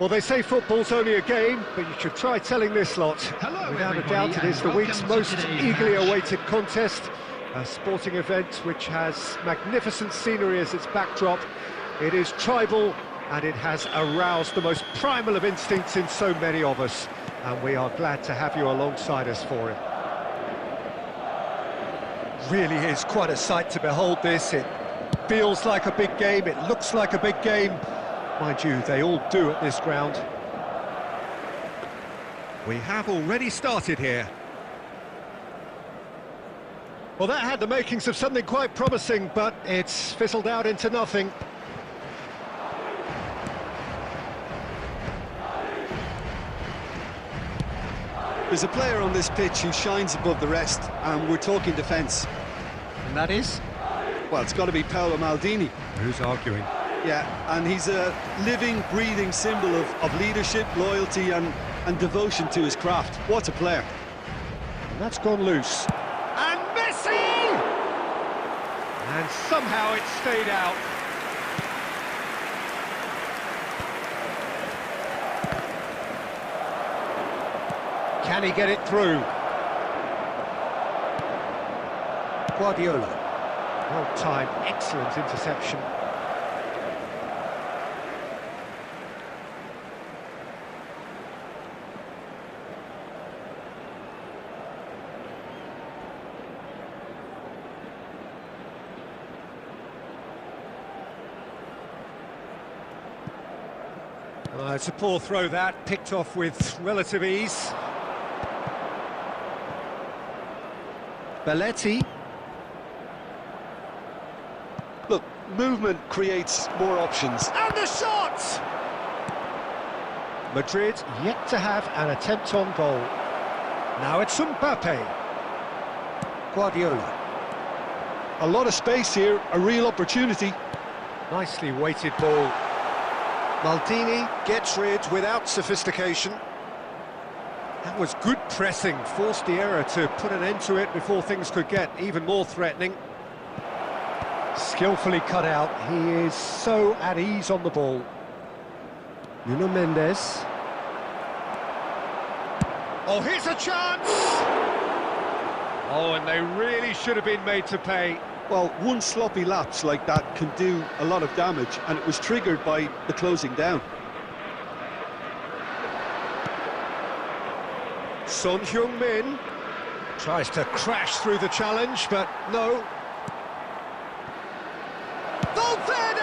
Well, they say football's only a game, but you should try telling this lot. Hello, Without a everybody, doubt, it is the and week's welcome to most today's eagerly match. awaited contest. A sporting event which has magnificent scenery as its backdrop. It is tribal, and it has aroused the most primal of instincts in so many of us. And we are glad to have you alongside us for it. Really is quite a sight to behold this. It feels like a big game, it looks like a big game. Mind you, they all do at this ground. We have already started here. Well, that had the makings of something quite promising, but it's fizzled out into nothing. There's a player on this pitch who shines above the rest, and we're talking defence. And that is? Well, it's got to be Paolo Maldini. Who's arguing? Yeah, and he's a living, breathing symbol of leadership, loyalty and devotion to his craft. What a player. And that's gone loose. And Messi! And somehow it stayed out. Can he get it through? Guardiola. Well timed, excellent interception. It's a poor throw that, picked off with relative ease. Belletti. Look, movement creates more options. And the shot! Madrid yet to have an attempt on goal. Now it's Mbappe. Guardiola. A lot of space here, a real opportunity. Nicely weighted ball. Maldini gets rid without sophistication. That was good pressing, forced the error to put an end to it before things could get even more threatening. Skillfully cut out, he is so at ease on the ball. Nuno Mendes. Oh, here's a chance! Oh, and they really should have been made to pay. Well, one sloppy lapse like that can do a lot of damage, and it was triggered by the closing down. Son Heung-min tries to crash through the challenge, but no. Valverde!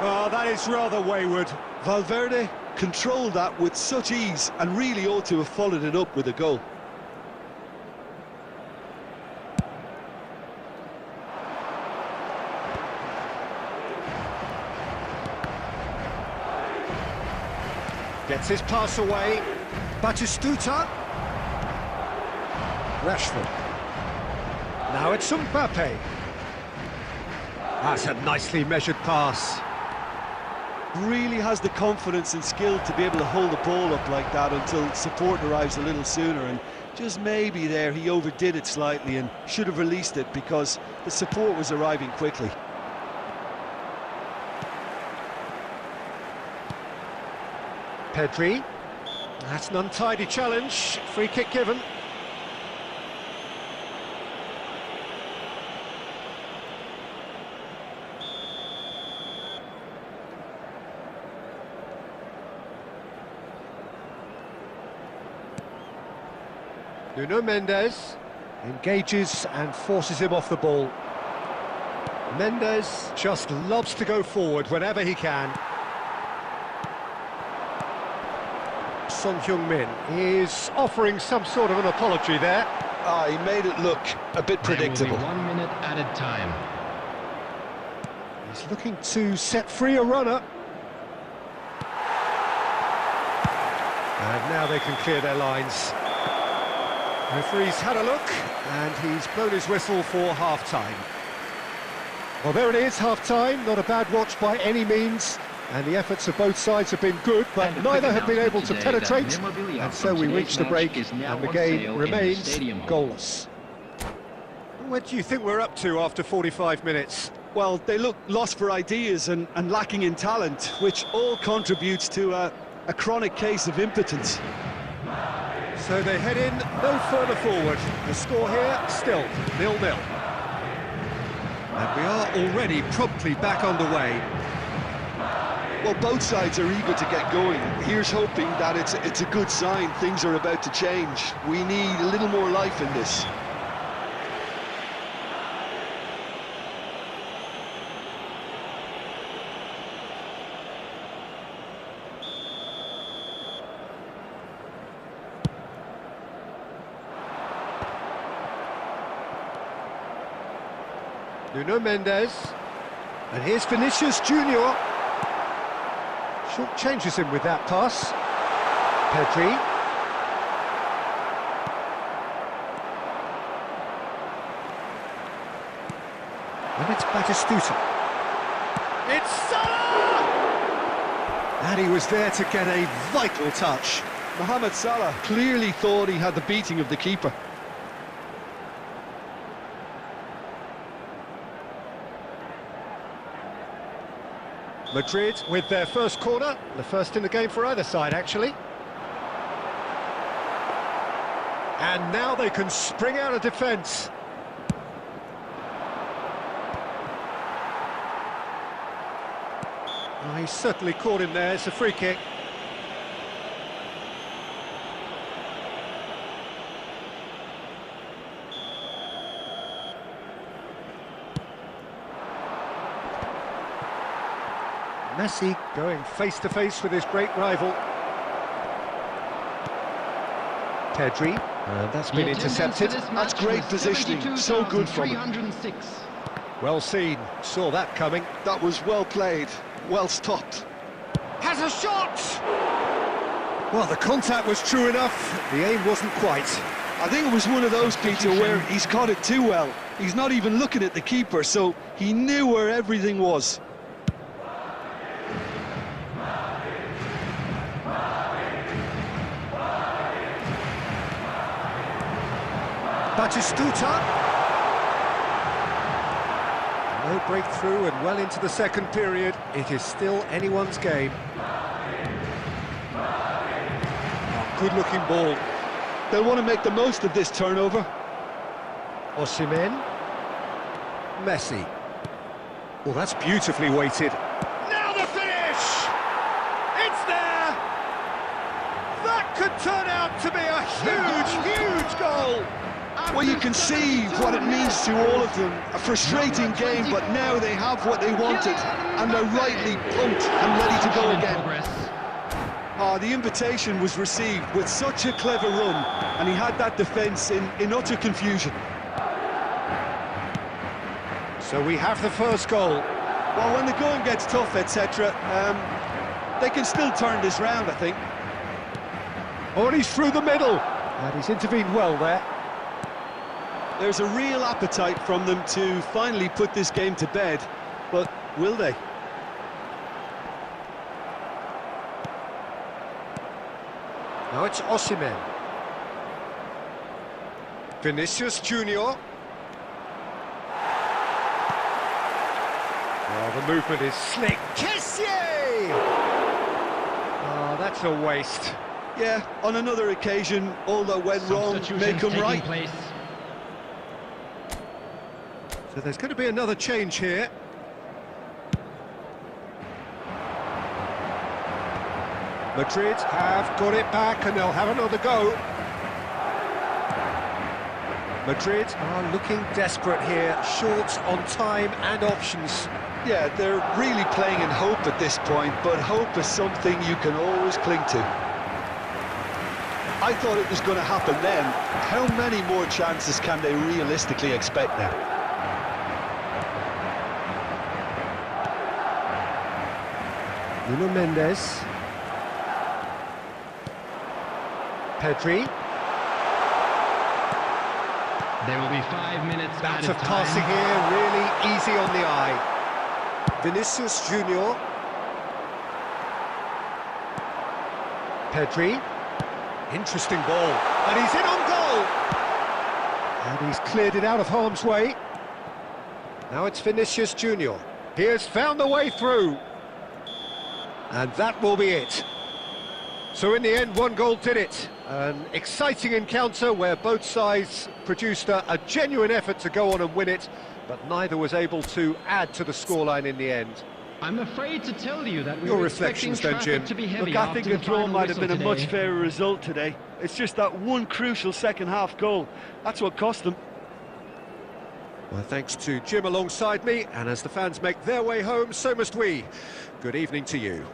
Oh, that is rather wayward. Valverde controlled that with such ease and really ought to have followed it up with a goal. Gets his pass away. Batistuta. Rashford. Now it's Mbappe. That's a nicely measured pass. Really has the confidence and skill to be able to hold the ball up like that until support arrives a little sooner, and just maybe there he overdid it slightly and should have released it because the support was arriving quickly. Pedri. That's an untidy challenge. Free kick given. Nuno Mendes engages and forces him off the ball. Mendes just loves to go forward whenever he can. Son Heung-min is offering some sort of an apology there. He made it look a bit predictable. 1 minute added time. He's looking to set free a runner. And now they can clear their lines. Referee's had a look, and he's blown his whistle for half-time. Well, there it is, half-time. Not a bad watch by any means. And the efforts of both sides have been good, but neither have been able to penetrate. And so we reach the break, and the game remains goalless. What do you think we're up to after 45 minutes? Well, they look lost for ideas and lacking in talent, which all contributes to a chronic case of impotence. So they head in no further forward. The score here, still 0-0. And we are already promptly back underway. Well, both sides are eager to get going. Here's hoping that it's a good sign. Things are about to change. We need a little more life in this. Nuno Mendes, and here's Vinicius Junior. Short changes him with that pass. Pedri. And it's Batistuta. It's Salah! And he was there to get a vital touch. Mohamed Salah clearly thought he had the beating of the keeper. Madrid with their first corner, the first in the game for either side, actually. And now they can spring out of defence. Oh, he certainly caught him there. It's a free kick. Messi going face-to-face with his great rival. Pedri, that's been intercepted. That's great positioning, so good from him. Well seen, saw that coming. That was well played, well stopped. Has a shot! Well, the contact was true enough, the aim wasn't quite. I think it was one of those, Peter, where he's caught it too well. He's not even looking at the keeper, so he knew where everything was. Batistuta. No breakthrough and well into the second period. It is still anyone's game. Oh, good-looking ball. They'll want to make the most of this turnover. Osimhen. Messi. Well, that's beautifully weighted. Now the finish! It's there! That could turn out to be a huge, huge goal! Well, you can see what it means to all of them. A frustrating game, but now they have what they wanted, and they're rightly pumped and ready to go again. The invitation was received with such a clever run, and he had that defence in utter confusion. So we have the first goal. Well, when the going gets tough, etc., they can still turn this round, I think. Oh, and he's through the middle, and he's intervened well there. There's a real appetite from them to finally put this game to bed, but will they? Now it's Osimhen. Vinicius Junior. Oh, the movement is slick. Kessié! Oh, that's a waste. Yeah, on another occasion, all that went wrong, make them right. So there's going to be another change here. Madrid have got it back and they'll have another go. Madrid are looking desperate here, short on time and options. Yeah, they're really playing in hope at this point, but hope is something you can always cling to. I thought it was going to happen then. How many more chances can they realistically expect now? Nuno Mendes. Pedri. There will be 5 minutes. That's of passing here, really easy on the eye. Vinicius Junior. Pedri. Interesting ball. And he's in on goal! And he's cleared it out of harm's way. Now it's Vinicius Junior. He has found the way through. And that will be it. So in the end, one goal did it. An exciting encounter where both sides produced a genuine effort to go on and win it, but neither was able to add to the scoreline in the end. I'm afraid to tell you that we Your were reflections expecting then, Jim? traffic to be heavy Look, I after think a the draw final might have whistle been a much today. fairer result today. It's just that one crucial second-half goal. That's what cost them. Well, thanks to Jim alongside me, and as the fans make their way home, so must we. Good evening to you.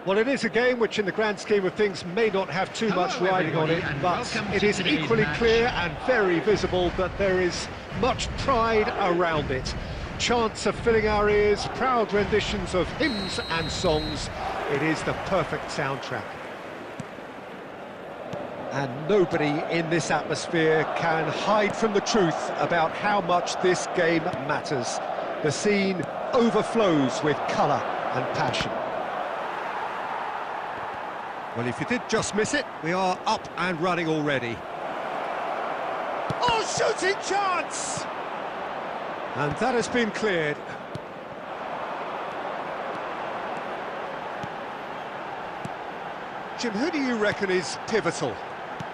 Well, it is a game which in the grand scheme of things may not have too much riding on it, but it is equally clear and very visible that there is much pride around it. Chants are filling our ears, proud renditions of hymns and songs. It is the perfect soundtrack. And nobody in this atmosphere can hide from the truth about how much this game matters. The scene overflows with colour and passion. Well, if you did just miss it, we are up and running already. Oh, shooting chance! And that has been cleared. Jim, who do you reckon is pivotal?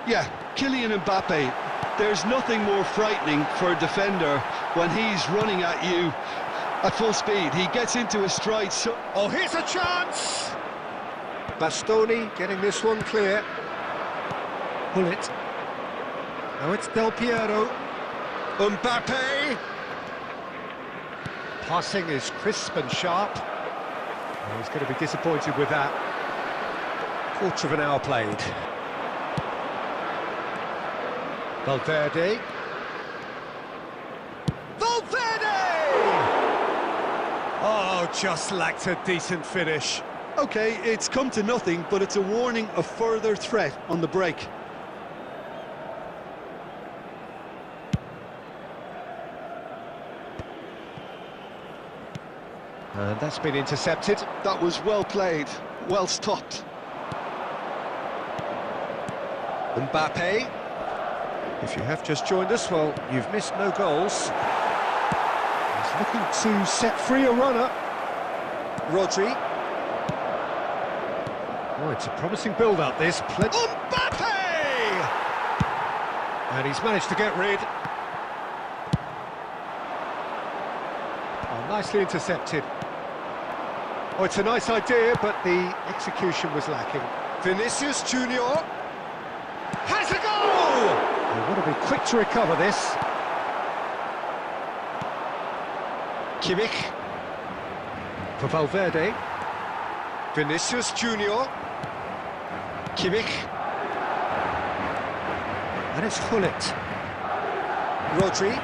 Yeah, Kylian Mbappe. There's nothing more frightening for a defender when he's running at you at full speed. He gets into a stride. Oh, here's a chance! Bastoni getting this one clear. Pull it. Now it's Del Piero. Mbappe! Passing is crisp and sharp. Well, he's going to be disappointed with that. Quarter of an hour played. Valverde. Oh, just lacked a decent finish. Okay, it's come to nothing, but it's a warning of further threat on the break. And that's been intercepted. That was well played, well stopped. Mbappe. If you have just joined us, well, you've missed no goals. He's looking to set free a runner. Rodri. Oh, it's a promising build-up, this. Mbappe! And he's managed to get rid. Oh, nicely intercepted. Oh, it's a nice idea, but the execution was lacking. Vinicius Junior has a goal! They want to be quick to recover this. Kimmich for Valverde. Vinicius Junior. Kimmich. And it's Hullet. Rodri.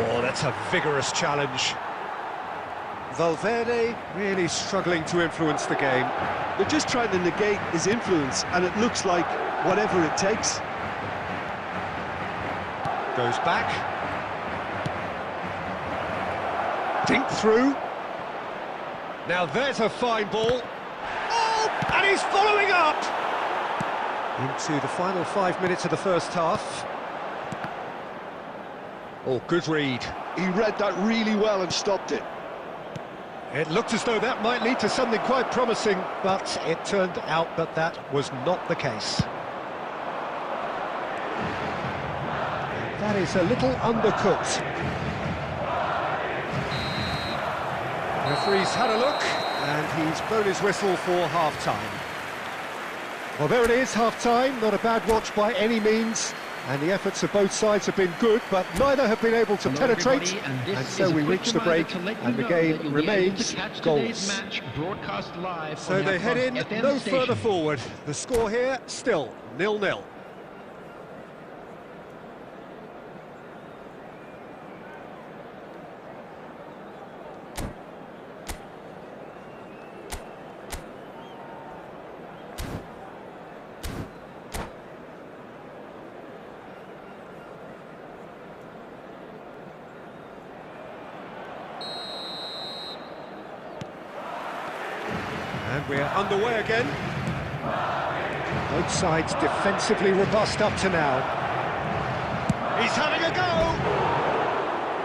Oh, that's a vigorous challenge. Valverde really struggling to influence the game. They're just trying to negate his influence, and it looks like whatever it takes. Goes back. Dink through. Now there's a fine ball. Oh, and he's following up! Into the final 5 minutes of the first half. Oh, good read. He read that really well and stopped it. It looked as though that might lead to something quite promising, but it turned out that that was not the case. That is a little undercooked. The referee's had a look, and he's blown his whistle for half-time. Well, there it is, half-time. Not a bad watch by any means. And the efforts of both sides have been good, but neither have been able to penetrate, and so we reach the break, and the game remains goals. So they head in no further forward. The score here, still 0-0. And we're underway again. Both sides defensively robust up to now. He's having a go!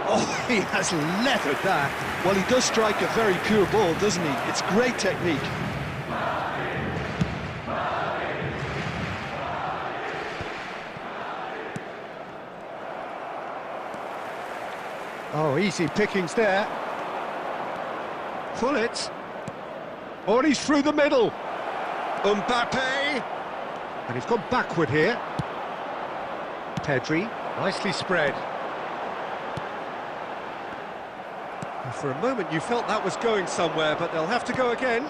Oh, he has lettered that. Well, he does strike a very pure ball, doesn't he? It's great technique. Oh, easy pickings there. Hullet. Oh, and he's through the middle. Mbappe. And he's gone backward here. Pedri, nicely spread. And for a moment you felt that was going somewhere, but they'll have to go again.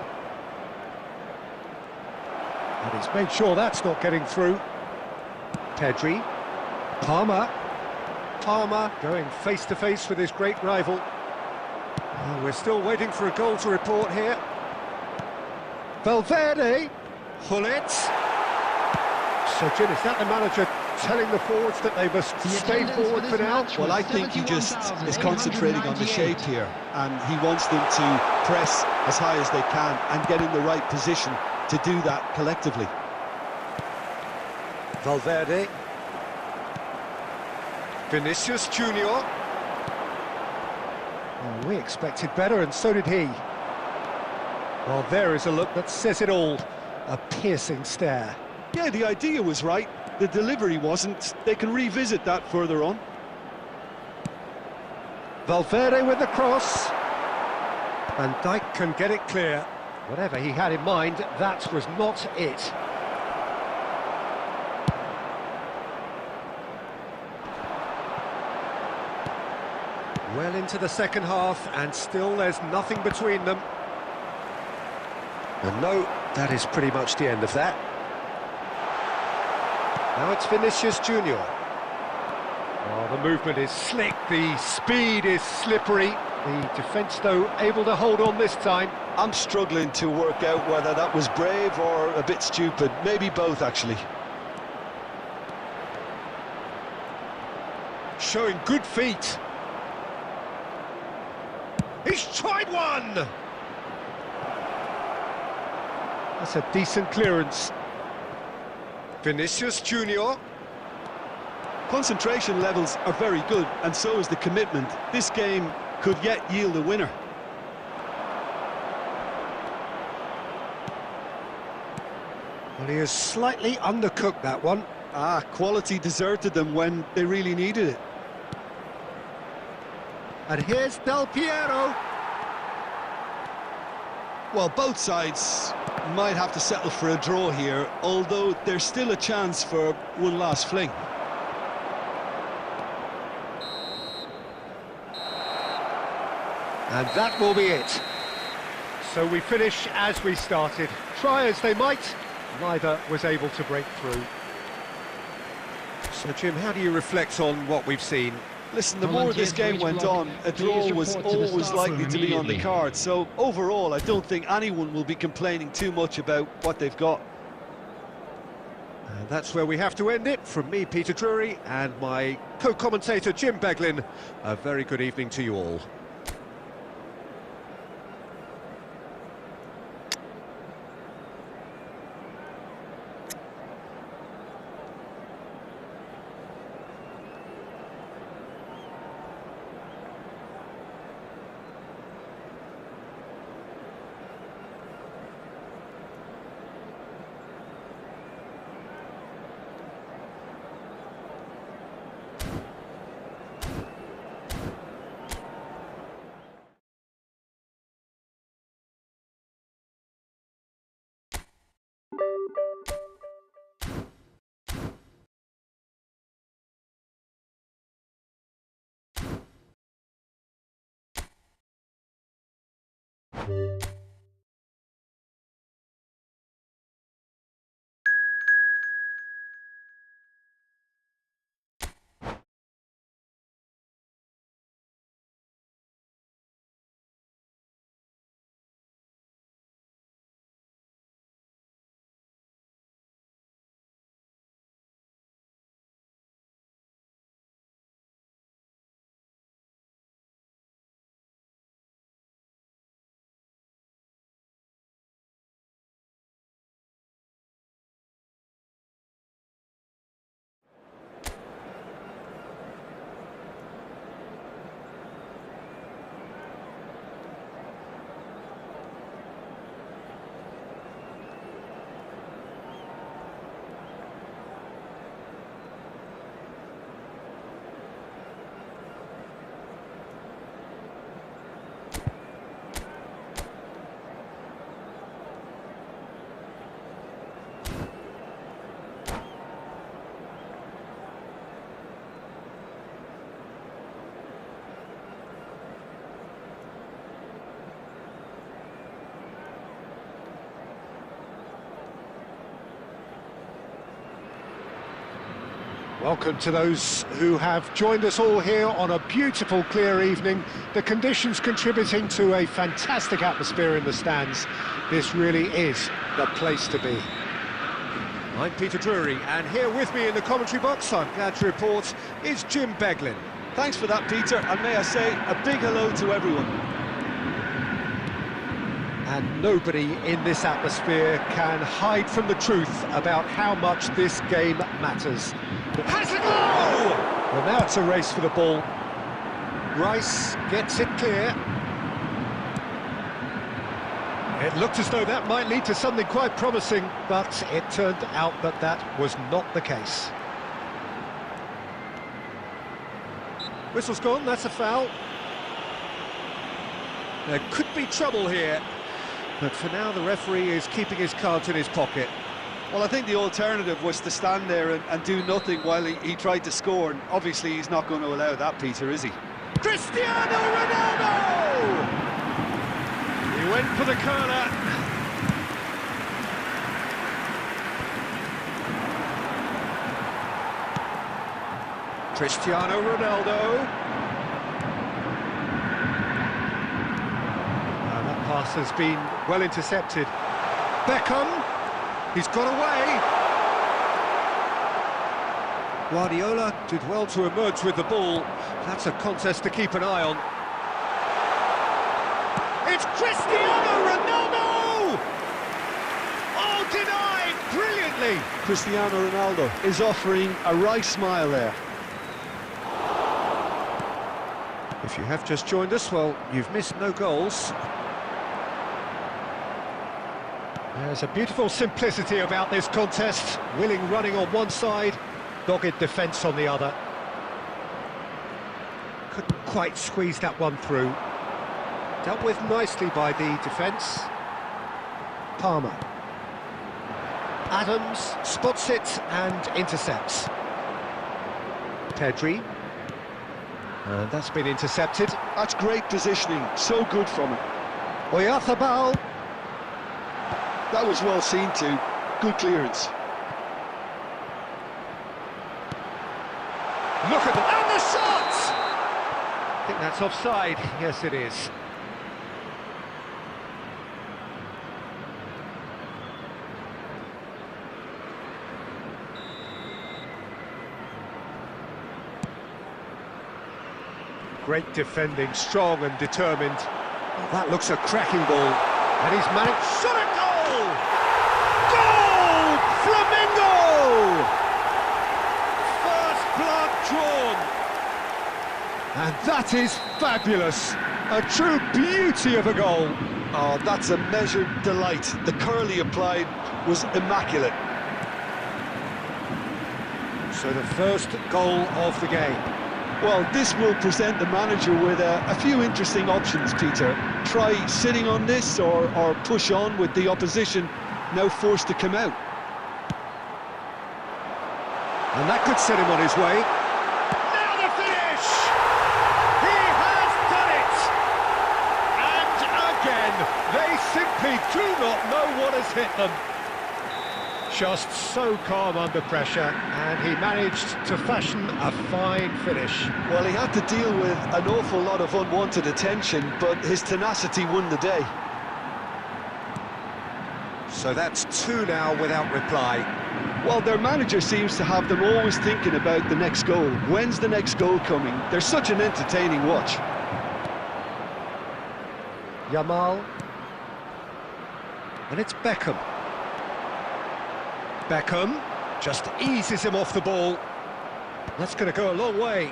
And he's made sure that's not getting through. Pedri. Palmer going face to face with his great rival. Oh, we're still waiting for a goal to report here. Valverde. Hullet. So, Jim, is that the manager telling the forwards that they must stay forward for now? Well, I think he just is concentrating on the shape here, and he wants them to press as high as they can and get in the right position to do that collectively. Valverde. Vinicius Junior. Oh, we expected better, and so did he. Well, there is a look that says it all. A piercing stare. Yeah, the idea was right. The delivery wasn't. They can revisit that further on. Valverde with the cross. Van Dijk can get it clear. Whatever he had in mind, that was not it. Well into the second half, and still there's nothing between them. And no, that is pretty much the end of that. Now it's Vinicius Junior. Oh, the movement is slick, the speed is slippery. The defence, though, able to hold on this time. I'm struggling to work out whether that was brave or a bit stupid. Maybe both, actually. Showing good feet. He's tried one! That's a decent clearance. Vinicius Junior. Concentration levels are very good, and so is the commitment. This game could yet yield a winner. Well, he has slightly undercooked that one. Quality deserted them when they really needed it. And here's Del Piero. Well, both sides might have to settle for a draw here, although there's still a chance for one last fling. And that will be it. So we finish as we started. Try as they might, neither was able to break through. So, Jim, how do you reflect on what we've seen? Listen, the more this game went on, a draw was always likely to be on the card. So, overall, I don't think anyone will be complaining too much about what they've got. And that's where we have to end it. From me, Peter Drury, and my co-commentator, Jim Beglin. A very good evening to you all. Welcome to those who have joined us all here on a beautiful, clear evening. The conditions contributing to a fantastic atmosphere in the stands. This really is the place to be. I'm Peter Drury, and here with me in the commentary box, I'm glad to report, is Jim Beglin. Thanks for that, Peter, and may I say a big hello to everyone. And nobody in this atmosphere can hide from the truth about how much this game matters. Has a goal! Well, now it's a race for the ball. Rice gets it clear. It looked as though that might lead to something quite promising, but it turned out that that was not the case. Whistle's gone, that's a foul. There could be trouble here, but for now the referee is keeping his cards in his pocket. Well, I think the alternative was to stand there and do nothing while he tried to score, and obviously he's not going to allow that, Peter, is he? Cristiano Ronaldo! He went for the corner. Cristiano Ronaldo. And that pass has been well intercepted. Beckham, he's got away. Guardiola did well to emerge with the ball. That's a contest to keep an eye on. It's Cristiano Ronaldo! Oh, denied brilliantly! Cristiano Ronaldo is offering a right smile there. If you have just joined us, well, you've missed no goals. There's a beautiful simplicity about this contest. Willing running on one side, dogged defence on the other. Couldn't quite squeeze that one through. Dealt with nicely by the defence. Palmer. Adams spots it and intercepts. Pedri. And that's been intercepted. That's great positioning, so good from him. Oyarzabal. That was well seen too. Good clearance. Look at that, and the shot! I think that's offside. Yes, it is. Great defending, strong and determined. Oh, that looks a cracking ball. And he's managed... Shot a goal! Goal! Flamingo! First blood drawn. And that is fabulous. A true beauty of a goal. Oh, that's a measured delight. The curl he applied was immaculate. So the first goal of the game. Well, this will present the manager with a few interesting options, Peter. Try sitting on this or push on with the opposition now forced to come out. And that could set him on his way. Now the finish! He has done it! And again, they simply do not know what has hit them. Just so calm under pressure, and he managed to fashion a fine finish. Well, he had to deal with an awful lot of unwanted attention, but his tenacity won the day. So that's two now without reply. Well, their manager seems to have them always thinking about the next goal. When's the next goal coming? They're such an entertaining watch. Yamal. And it's Beckham. Beckham just eases him off the ball. That's going to go a long way.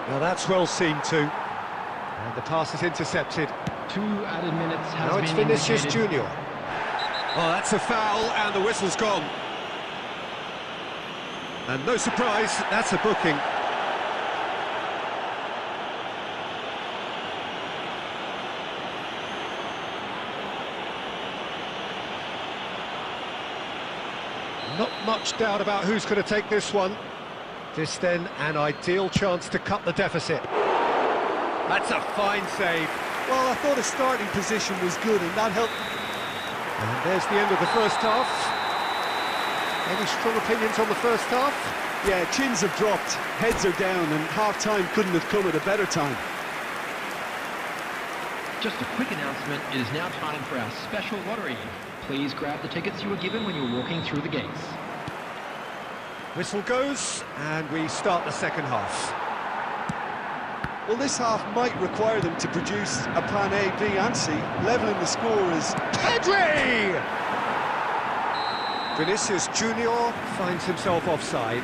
Now that's well seen too. And the pass is intercepted. 2 added minutes has Now been it's Vinicius indicated. Junior. Oh, that's a foul and the whistle's gone. And no surprise, that's a booking. Not much doubt about who's going to take this one. This then an ideal chance to cut the deficit. That's a fine save. Well, I thought his starting position was good and that helped. And there's the end of the first half. Any strong opinions on the first half? Yeah, chins have dropped, heads are down, and half-time couldn't have come at a better time. Just a quick announcement, it is now time for our special lottery. Please grab the tickets you were given when you were walking through the gates. Whistle goes, and we start the second half. Well, this half might require them to produce a plan A, B and C. Levelling the score is... Pedri! Vinicius Junior finds himself offside.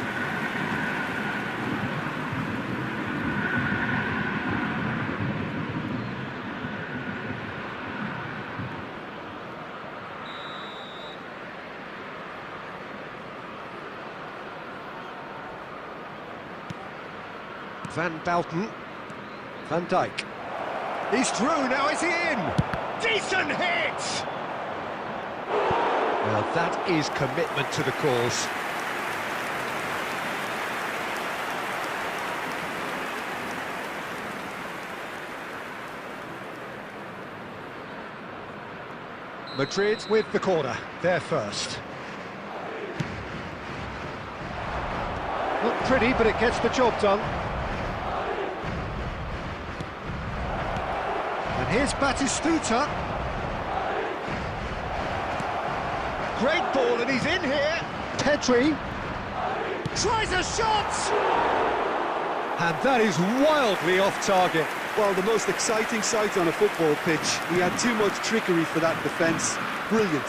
Van Bouten. Van Dijk. He's through, now is he in? Decent hit! Well, that is commitment to the cause. Madrid with the corner, they're first. Not pretty, but it gets the job done. And here's Batistuta. Great ball, and he's in here. Pedri tries a shot! And that is wildly off target. Well, the most exciting sight on a football pitch. He had too much trickery for that defence. Brilliant.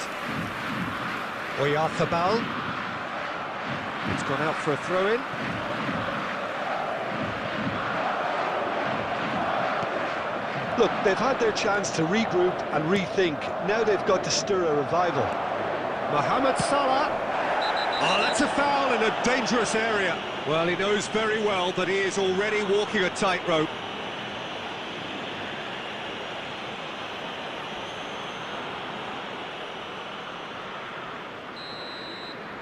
Oyarzabal. It's gone out for a throw-in. Look, they've had their chance to regroup and rethink. Now they've got to stir a revival. Mohamed Salah. Oh, that's a foul in a dangerous area. Well, he knows very well that he is already walking a tightrope.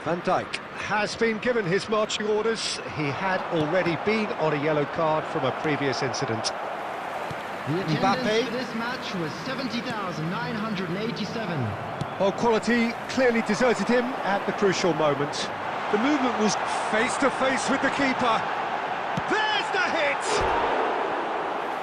Van Dijk has been given his marching orders. He had already been on a yellow card from a previous incident. The attendance for this match was 70,987. Well, quality clearly deserted him at the crucial moment. The movement was face to face with the keeper. There's the hit!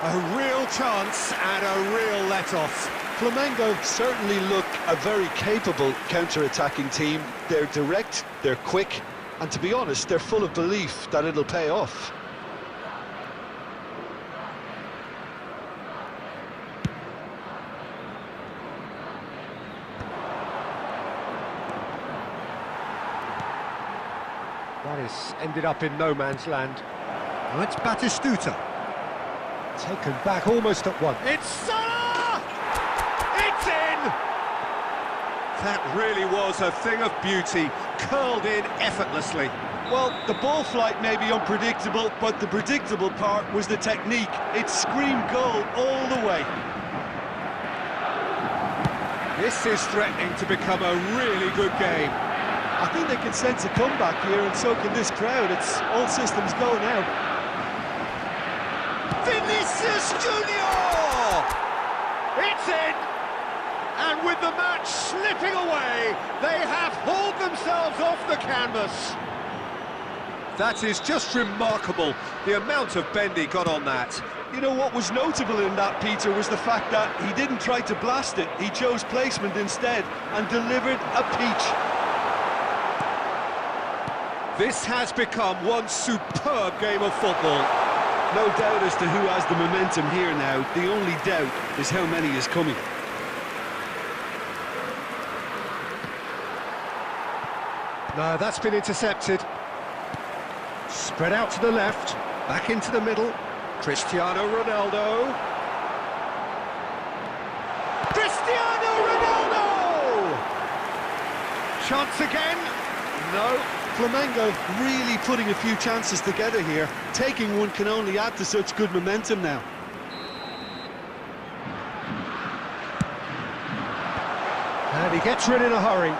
A real chance and a real let-off. Flamengo certainly look a very capable counter-attacking team. They're direct, they're quick, and to be honest, they're full of belief that it'll pay off. That has ended up in no man's land. Now it's Batistuta. Taken back almost at one. It's Salah! It's in! That really was a thing of beauty, curled in effortlessly. Well, the ball flight may be unpredictable, but the predictable part was the technique. It screamed goal all the way. This is threatening to become a really good game. I think they can sense a comeback here, and so can this crowd. It's all systems go now. Vinicius Junior! It's in! And with the match slipping away, they have hauled themselves off the canvas. That is just remarkable, the amount of bend he got on that. You know, what was notable in that, Peter, was the fact that he didn't try to blast it. He chose placement instead and delivered a peach. This has become one superb game of football. No doubt as to who has the momentum here now. The only doubt is how many is coming. No, that's been intercepted. Spread out to the left, back into the middle. Cristiano Ronaldo. Cristiano Ronaldo! Chance again. No. Flamengo really putting a few chances together here. Taking one can only add to such good momentum now. And he gets rid in a hurry.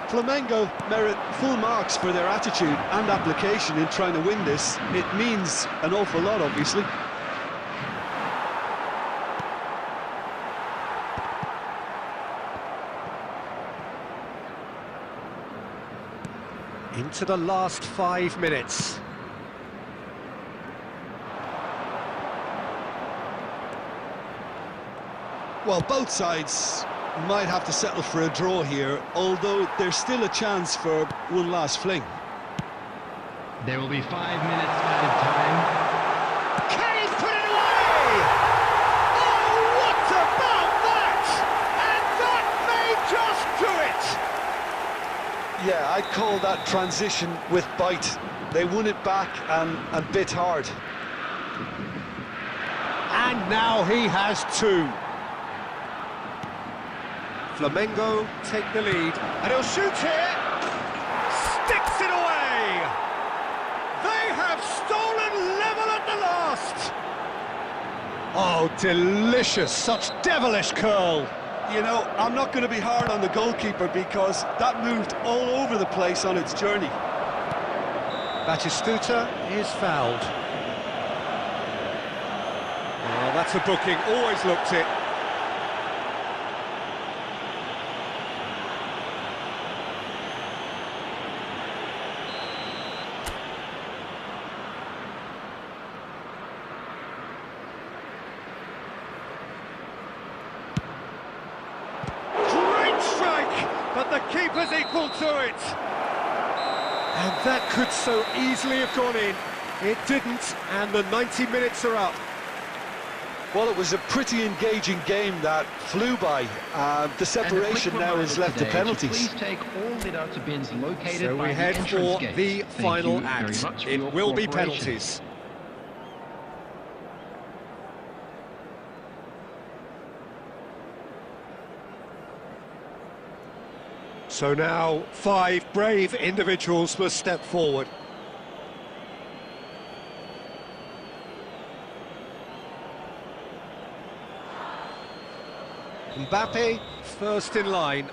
Flamengo merit full marks for their attitude and application in trying to win this. It means an awful lot, obviously. Into the last 5 minutes. Well, both sides might have to settle for a draw here, although there's still a chance for one last fling. There will be 5 minutes added time. Can he put it away? Oh, what about that? And that may just do it! Yeah, I'd call that transition with bite. They won it back and bit hard. And now he has two. Flamengo take the lead, and he'll shoot here. Sticks it away. They have stolen level at the last. Oh, delicious, such devilish curl. You know, I'm not going to be hard on the goalkeeper because that moved all over the place on its journey. Batistuta is fouled. Oh, that's a booking, always looked it. keeper's equal to it. And that could so easily have gone in. It didn't, and the 90 minutes are up. Well, it was a pretty engaging game that flew by. The separation now is left to penalties. Please take all litter to bins located So by we head the entrance for gate. the Thank final you very act. much for It your will be cooperation. penalties. So now 5 brave individuals must step forward. Mbappe, first in line.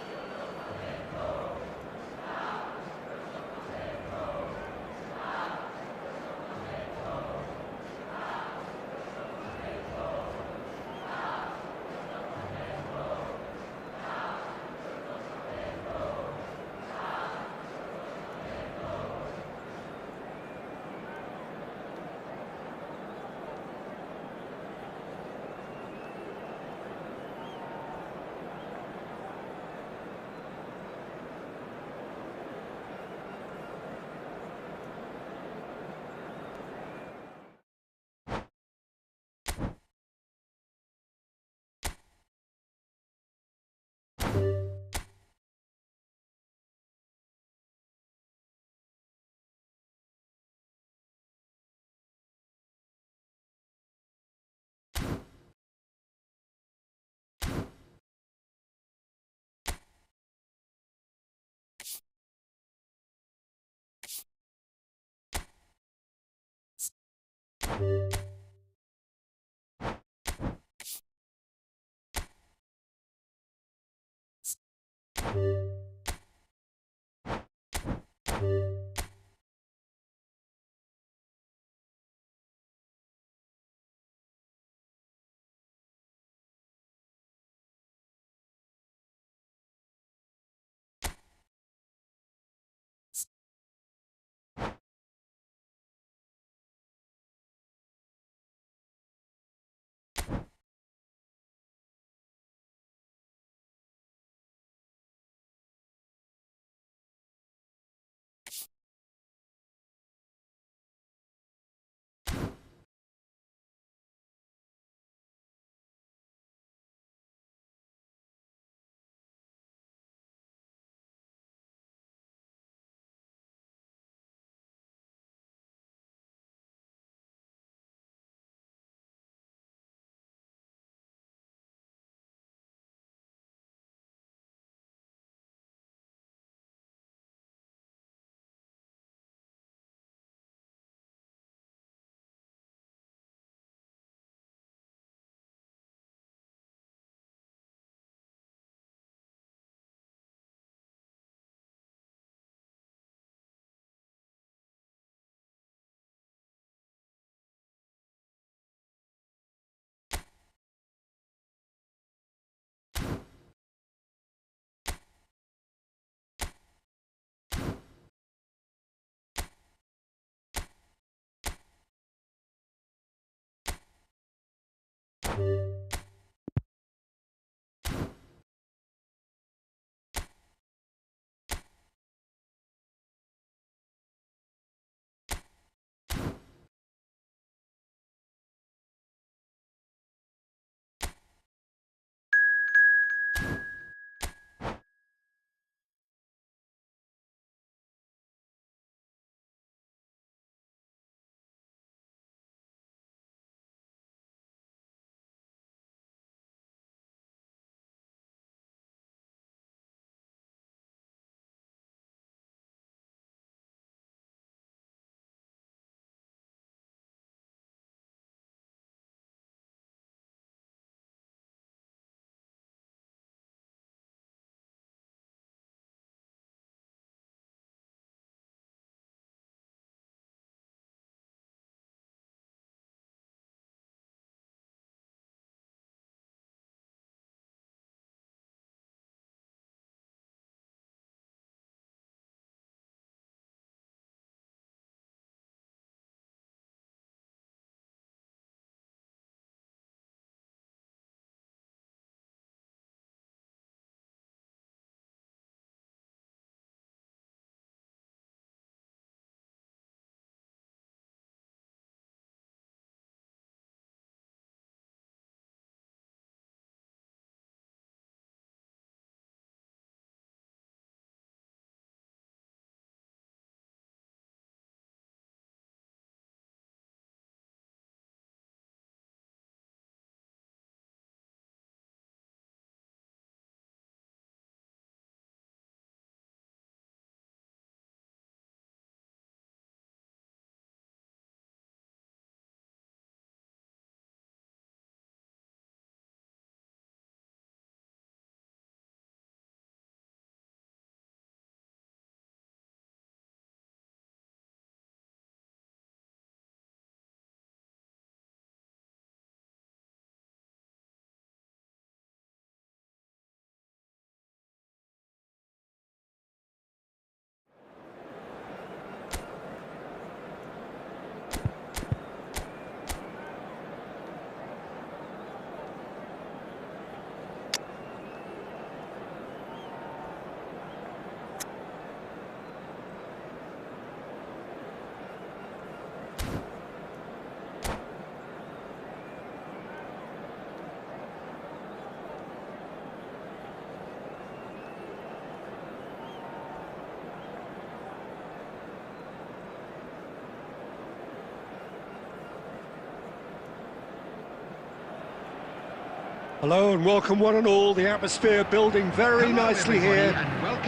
Hello and welcome one and all. The atmosphere building very nicely here.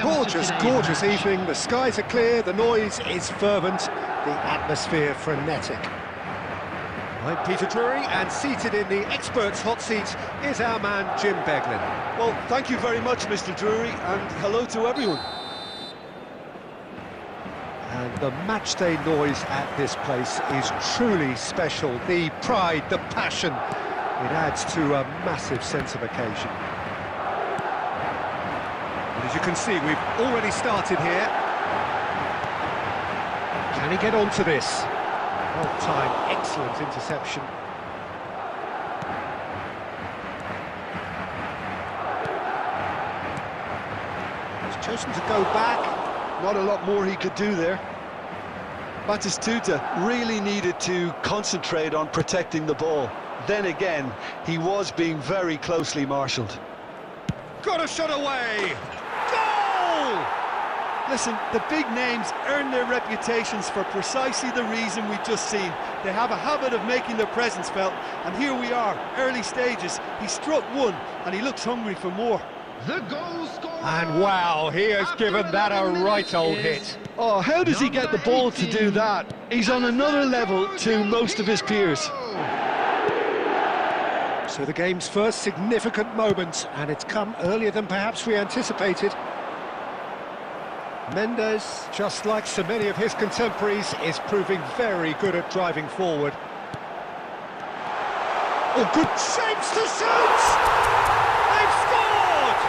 Gorgeous, gorgeous evening. The skies are clear, the noise is fervent, the atmosphere frenetic. I'm Peter Drury, and seated in the experts' hot seat is our man Jim Beglin. Well, thank you very much, Mr. Drury, and hello to everyone. And the matchday noise at this place is truly special. The pride, the passion, it adds to a massive sense of occasion. And as you can see, we've already started here. Can he get onto this? Well timed, excellent interception. He's chosen to go back. Not a lot more he could do there. Batistuta really needed to concentrate on protecting the ball. Then again, he was being very closely marshalled. Got a shot away! Goal! Listen, the big names earn their reputations for precisely the reason we've just seen. They have a habit of making their presence felt, and here we are, early stages. He struck one, and he looks hungry for more. The goal scorer! And wow, he has given that a right old hit. Oh, how does he get the ball to do that? He's on another level to most of his peers. So the game's first significant moment, and it's come earlier than perhaps we anticipated. Mendes, just like so many of his contemporaries, is proving very good at driving forward. Oh, good shapes to shoot! They've scored!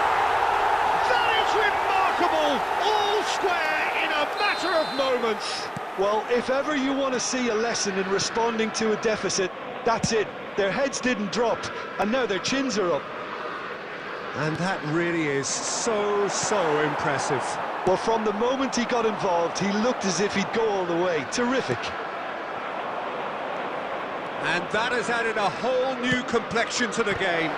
That is remarkable! All square in a matter of moments. Well, if ever you want to see a lesson in responding to a deficit, that's it. Their heads didn't drop, and now their chins are up. And that really is so impressive. Well, from the moment he got involved, he looked as if he'd go all the way. Terrific. And that has added a whole new complexion to the game.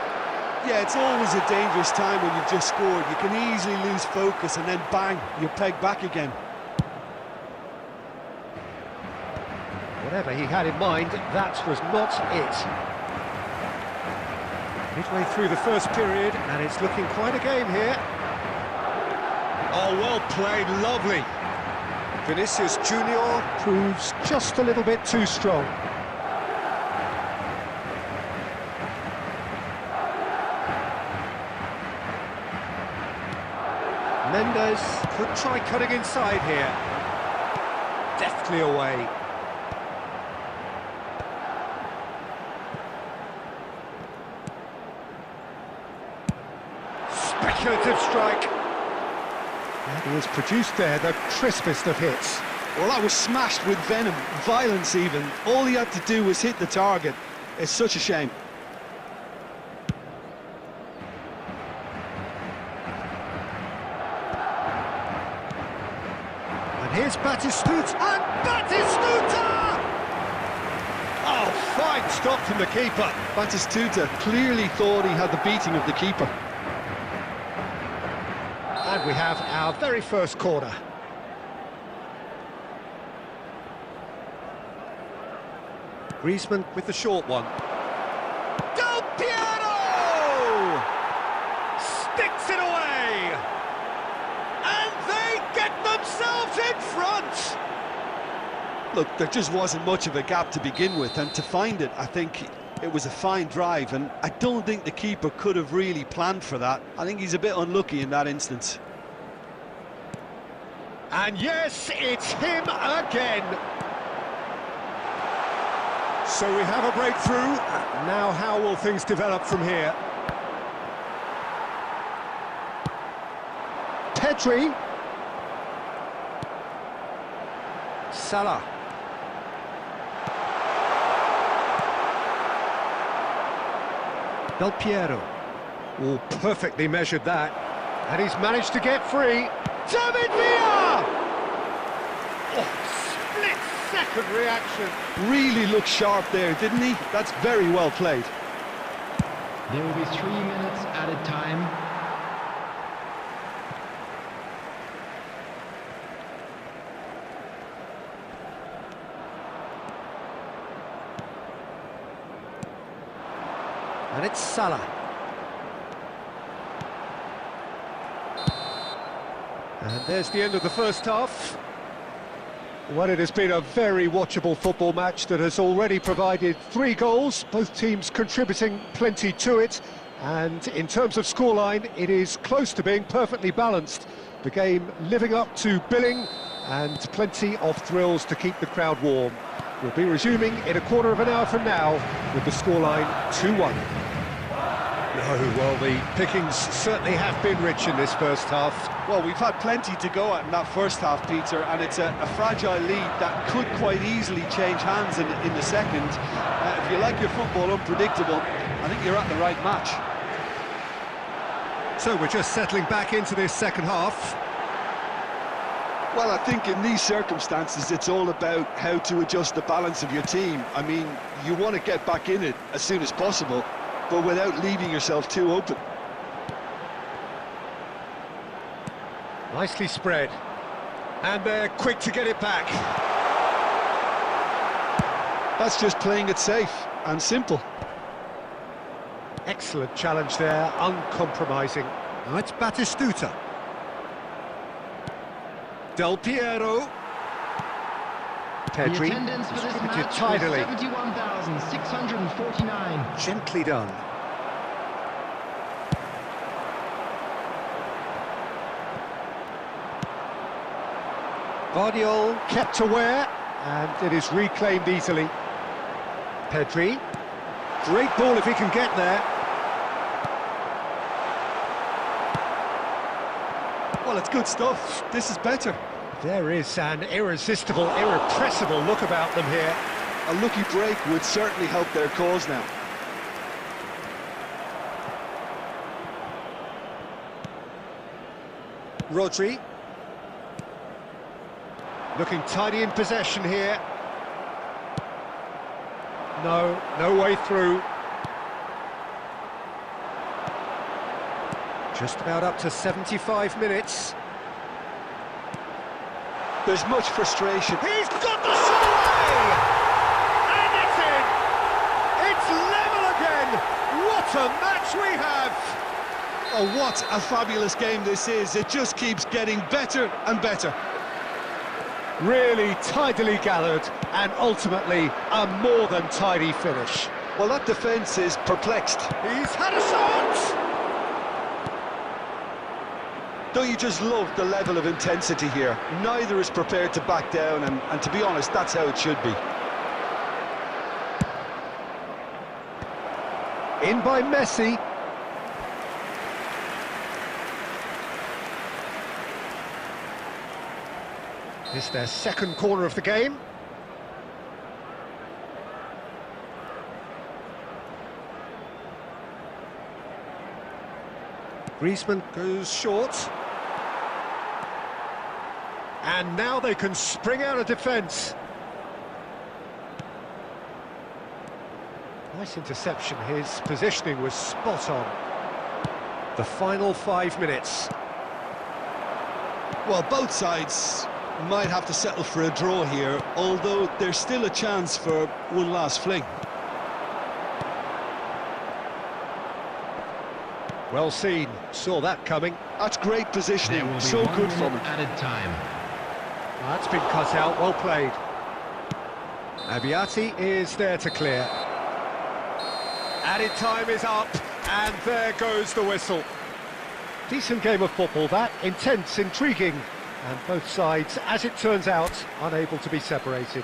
Yeah, it's always a dangerous time when you've just scored. You can easily lose focus and then bang, you're pegged back again. Whatever he had in mind, that was not it. Midway through the first period, and it's looking quite a game here. Oh, well played, lovely. Vinicius Junior proves just a little bit too strong. Mendes could try cutting inside here. Deftly away. Speculative strike. And he has produced there the crispest of hits. Well, that was smashed with venom, violence even. All he had to do was hit the target. It's such a shame. And here's Batistuta, and Batistuta! Oh, fine stop from the keeper. Batistuta clearly thought he had the beating of the keeper. And we have our very first corner. Griezmann with the short one. Del Piero! Sticks it away! And they get themselves in front! Look, there just wasn't much of a gap to begin with, and to find it, I think it was a fine drive, and I don't think the keeper could have really planned for that. I think he's a bit unlucky in that instance. And yes, it's him again. So we have a breakthrough. Now how will things develop from here? Pedri. Salah. Del Piero. Oh, perfectly measured that. And he's managed to get free. David Villa! Oh, split-second reaction. Really looked sharp there, didn't he? That's very well played. There will be 3 minutes added time. And it's Salah. And there's the end of the first half. Well, it has been a very watchable football match that has already provided 3 goals, both teams contributing plenty to it. And in terms of scoreline, it is close to being perfectly balanced. The game living up to billing and plenty of thrills to keep the crowd warm. We'll be resuming in a quarter of an hour from now with the scoreline 2-1. No, well, the pickings certainly have been rich in this first half. Well, we've had plenty to go at in that first half, Peter, and it's a fragile lead that could quite easily change hands in the second. If you like your football unpredictable, I think you're at the right match. So we're just settling back into this second half. Well, I think in these circumstances, it's all about how to adjust the balance of your team. I mean, you want to get back in it as soon as possible, but without leaving yourself too open. Nicely spread. And they're quick to get it back. That's just playing it safe and simple. Excellent challenge there, uncompromising. Now it's Batistuta. Del Piero. Pedri. The attendance for this match was tidily. 71,649. Gently done. Guardiola kept aware, and it is reclaimed easily. Pedri. Great ball if he can get there. Well, it's good stuff. This is better. There is an irresistible, irrepressible look about them here. A lucky break would certainly help their cause now. Rodri. Looking tidy in possession here. No way through. Just about up to 75 minutes. There's much frustration. He's got the shot away! And it's in! It's level again! What a match we have! Oh, what a fabulous game this is. It just keeps getting better and better. Really tidily gathered, and ultimately a more than tidy finish. Well, that defence is perplexed. He's had a shot! Don't you just love the level of intensity here? Neither is prepared to back down, and to be honest, that's how it should be. In by Messi. It's their second corner of the game. Griezmann goes short. And now they can spring out of defence. Nice interception, his positioning was spot on. The final 5 minutes. Well, both sides might have to settle for a draw here, although there's still a chance for one last fling. Well seen, saw that coming. That's great positioning, There will be so 1 good from minute him. added time. That's been cut out, well played. Abiati is there to clear. Added time is up, and there goes the whistle. Decent game of football that, intense, intriguing, and both sides, as it turns out, unable to be separated.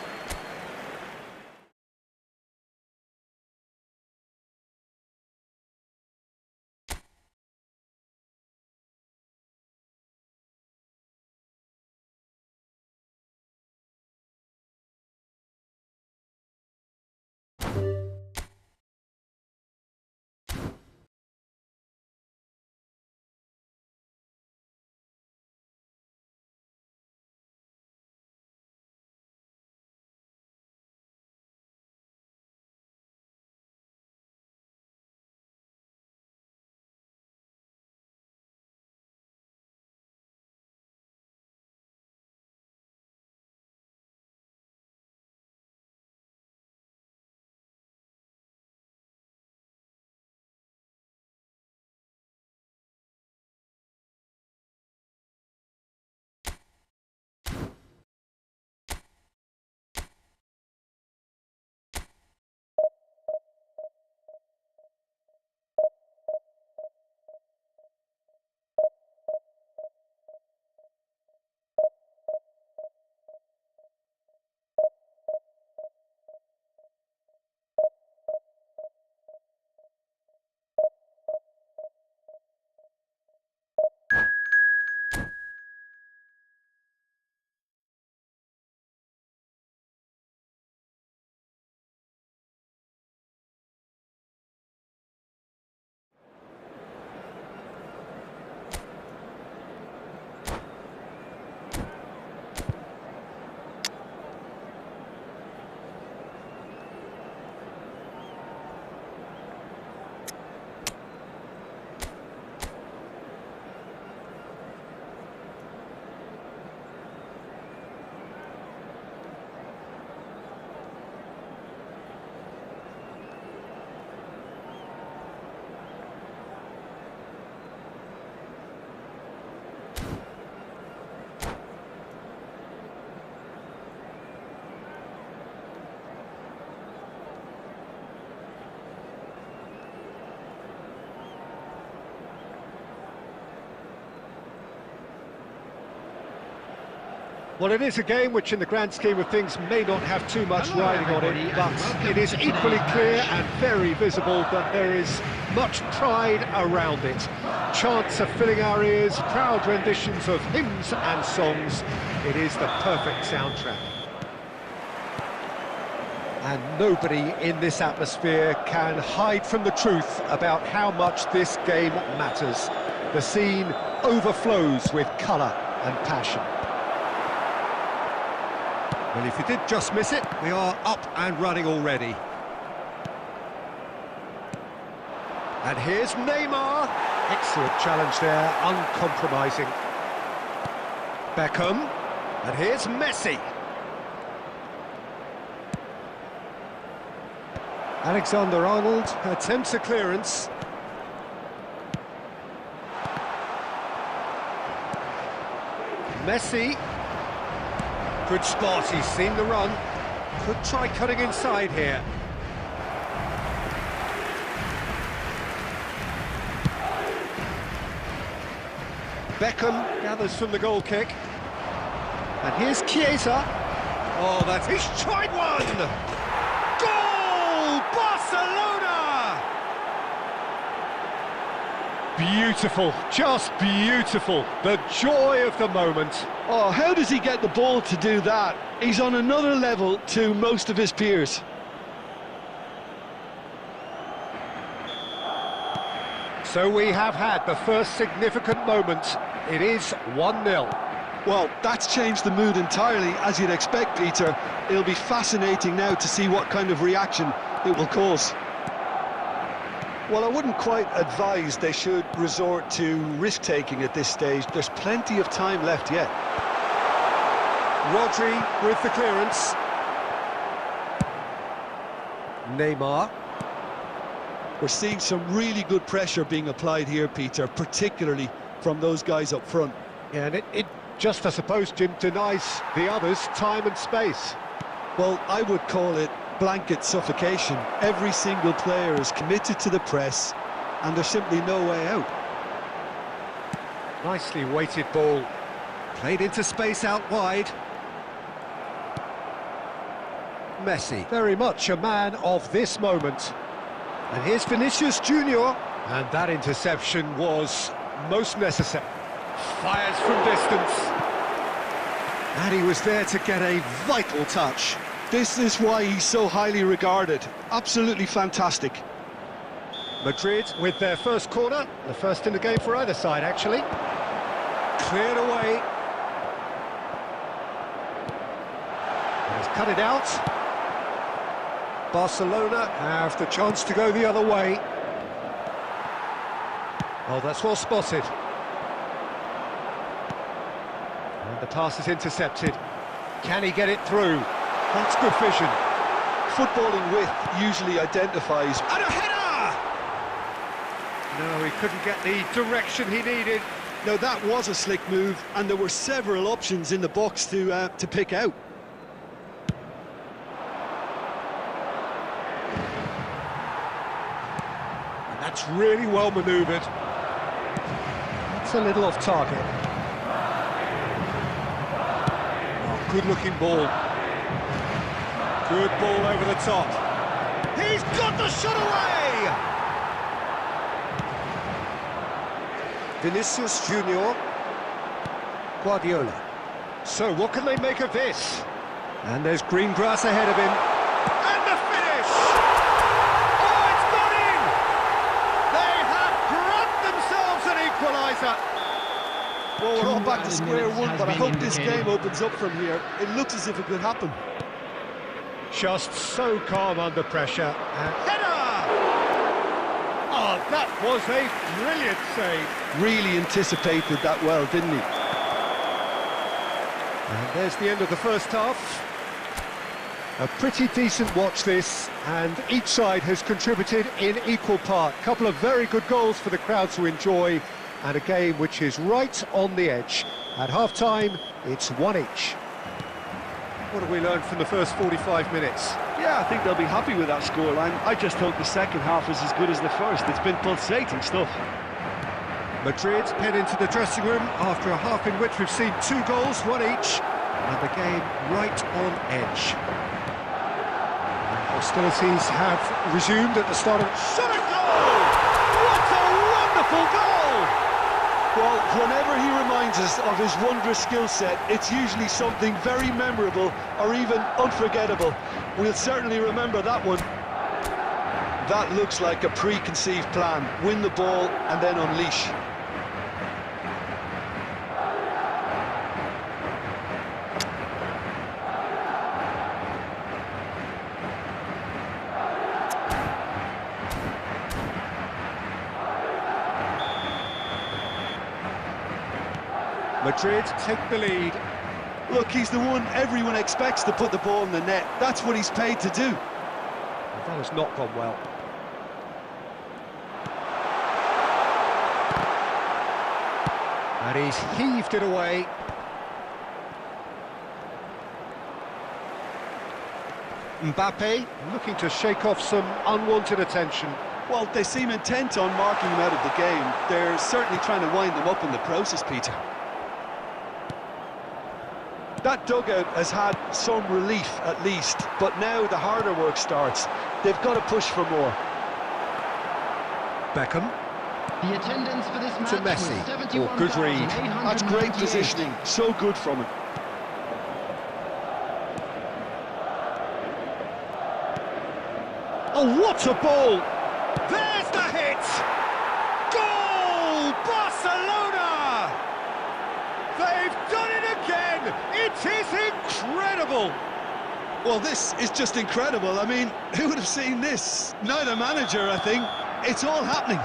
Well, it is a game which in the grand scheme of things may not have too much Hello, riding on everybody, it, and but welcome it is to equally today's clear match. and very visible that there is much pride around it. Chants are filling our ears, proud renditions of hymns and songs. It is the perfect soundtrack. And nobody in this atmosphere can hide from the truth about how much this game matters. The scene overflows with colour and passion. Well, if you did just miss it, we are up and running already. And here's Neymar. Excellent challenge there, uncompromising. Beckham. And here's Messi. Alexander-Arnold attempts a clearance. Messi. Good spot, he's seen the run. Could try cutting inside here. Beckham gathers from the goal kick. And here's Chiesa. Oh, that's... He's tried one! Goal! Barcelona! Beautiful, just beautiful. The joy of the moment. Oh, how does he get the ball to do that? He's on another level to most of his peers. So we have had the first significant moment. It is 1-0. Well, that's changed the mood entirely, as you'd expect, Peter. It'll be fascinating now to see what kind of reaction it will cause. Well, I wouldn't quite advise they should resort to risk-taking at this stage. There's plenty of time left yet. Rodri with the clearance. Neymar. We're seeing some really good pressure being applied here, Peter, particularly from those guys up front. Yeah, and it just, I suppose, Jim, denies the others time and space. Well, I would call it blanket suffocation. Every single player is committed to the press, and there's simply no way out. Nicely weighted ball. Played into space out wide. Messi, very much a man of this moment. And here's Vinicius Junior. And that interception was most necessary. Fires from distance. And he was there to get a vital touch. This is why he's so highly regarded. Absolutely fantastic. Madrid with their first corner. The first in the game for either side, actually. Cleared away. And he's cut it out. Barcelona have the chance to go the other way. Oh, that's well spotted. And the pass is intercepted. Can he get it through? That's good vision. Footballing width usually identifies... And a header! No, he couldn't get the direction he needed. Now, that was a slick move, and there were several options in the box to pick out. And that's really well manoeuvred. It's a little off target. Oh, good-looking ball. Good ball over the top. He's got the shot away! Vinicius Junior. Guardiola. So what can they make of this? And there's green grass ahead of him. And the finish! Oh, it's gone in! They have grabbed themselves an equaliser. Well, we're all back to 2 square minutes one, has but I been hope this indicated. game opens up from here. It looks as if it could happen. Just so calm under pressure. And header! Oh, that was a brilliant save. Really anticipated that well, didn't he? And there's the end of the first half. A pretty decent watch this, and each side has contributed in equal part. A couple of very good goals for the crowd to enjoy, and a game which is right on the edge. At half-time, it's one each. What have we learned from the first 45 minutes? Yeah, I think they'll be happy with that scoreline. I just hope the second half is as good as the first. It's been pulsating stuff. Madrid head into the dressing room after a half in which we've seen 2 goals, one each. and the game right on edge. And hostilities have resumed at the start of... Shot a goal! What a wonderful goal! Well, whenever he reminds us of his wondrous skill set, it's usually something very memorable or even unforgettable. We'll certainly remember that one. That looks like a preconceived plan. Win the ball and then unleash. Madrid take the lead. Look, he's the one everyone expects to put the ball in the net. That's what he's paid to do. That has not gone well. And he's heaved it away. Mbappe looking to shake off some unwanted attention. Well, they seem intent on marking him out of the game. They're certainly trying to wind them up in the process, Peter. That dugout has had some relief, at least, but now the harder work starts. They've got to push for more. Beckham. The attendance for this match To Messi. was Oh, good read. That's great 71,898. positioning, so good from him. Oh, what a ball! There's the hit! Goal! Barcelona! They've done it again! It is incredible! Well, this is just incredible. I mean, who would have seen this? Neither manager, I think. It's all happening.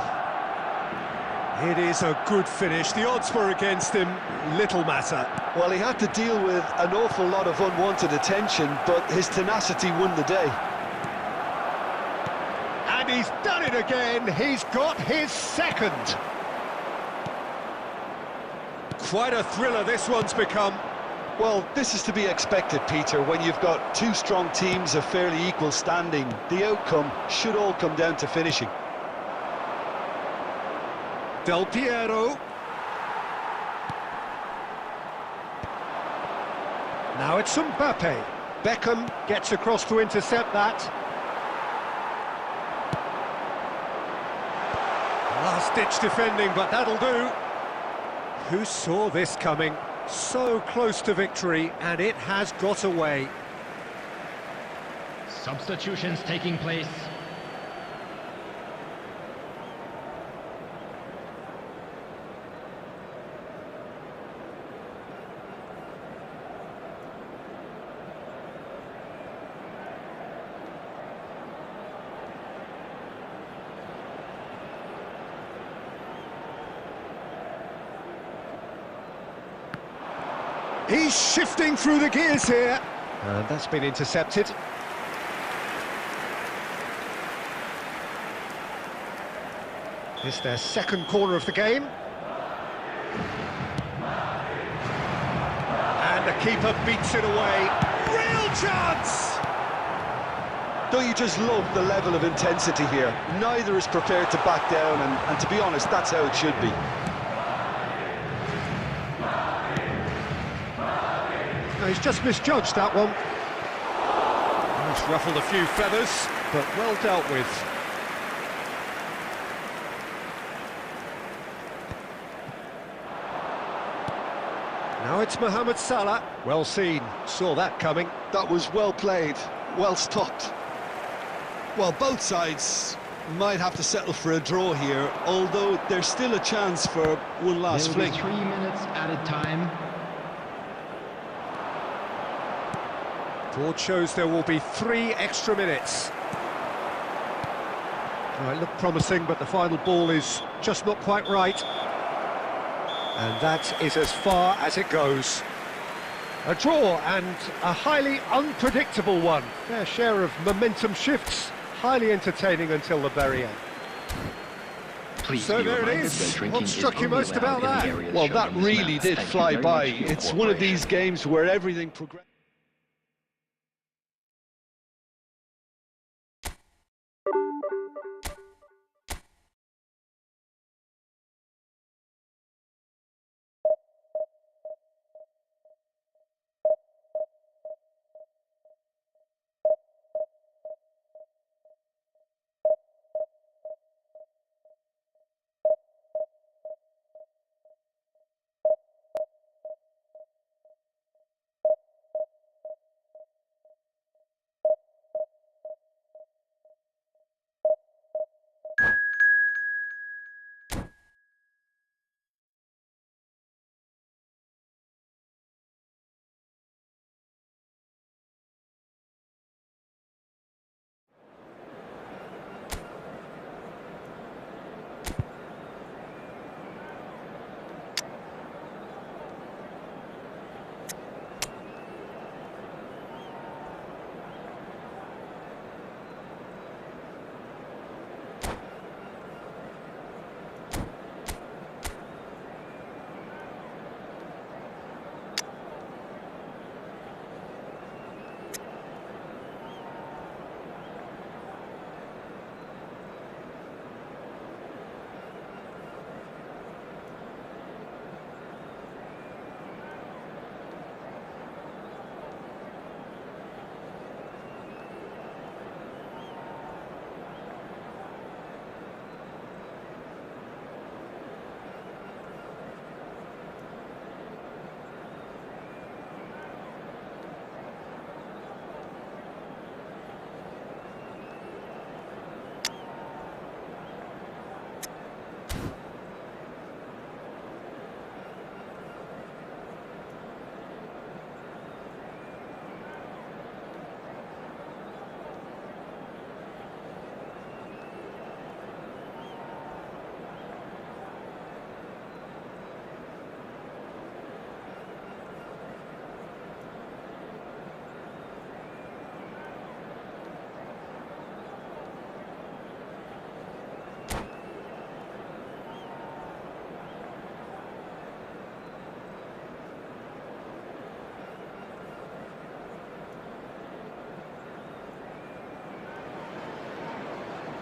It is a good finish. The odds were against him. Little matter. Well, he had to deal with an awful lot of unwanted attention, but his tenacity won the day. And he's done it again. He's got his second. Quite a thriller this one's become. Well, this is to be expected, Peter, when you've got two strong teams of fairly equal standing. The outcome should all come down to finishing. Del Piero. Now it's Mbappe. Beckham gets across to intercept that. Last-ditch defending, but that'll do. Who saw this coming? So close to victory, and it has got away. Substitutions taking place. He's shifting through the gears here. And that's been intercepted. It's their second corner of the game. And the keeper beats it away. Real chance! Don't you just love the level of intensity here? Neither is prepared to back down, and to be honest, that's how it should be. No, he's just misjudged that one. He's ruffled a few feathers, but well dealt with. Now it's Mohamed Salah. Well seen, saw that coming. That was well played, well stopped. Well, both sides might have to settle for a draw here, although there's still a chance for one last There will fling. be 3 minutes added time. Board shows there will be 3 extra minutes. Oh, it looked promising, but the final ball is just not quite right. And that is as far as it goes. A draw, and a highly unpredictable one. Fair share of momentum shifts, highly entertaining until the very end. Please So be there it reminded is. that drinking What struck is you only most about allowed in that? the areas Well, shown that on this really map. did Thank you fly very by. much for your It's one of these cooperation. games where everything progresses.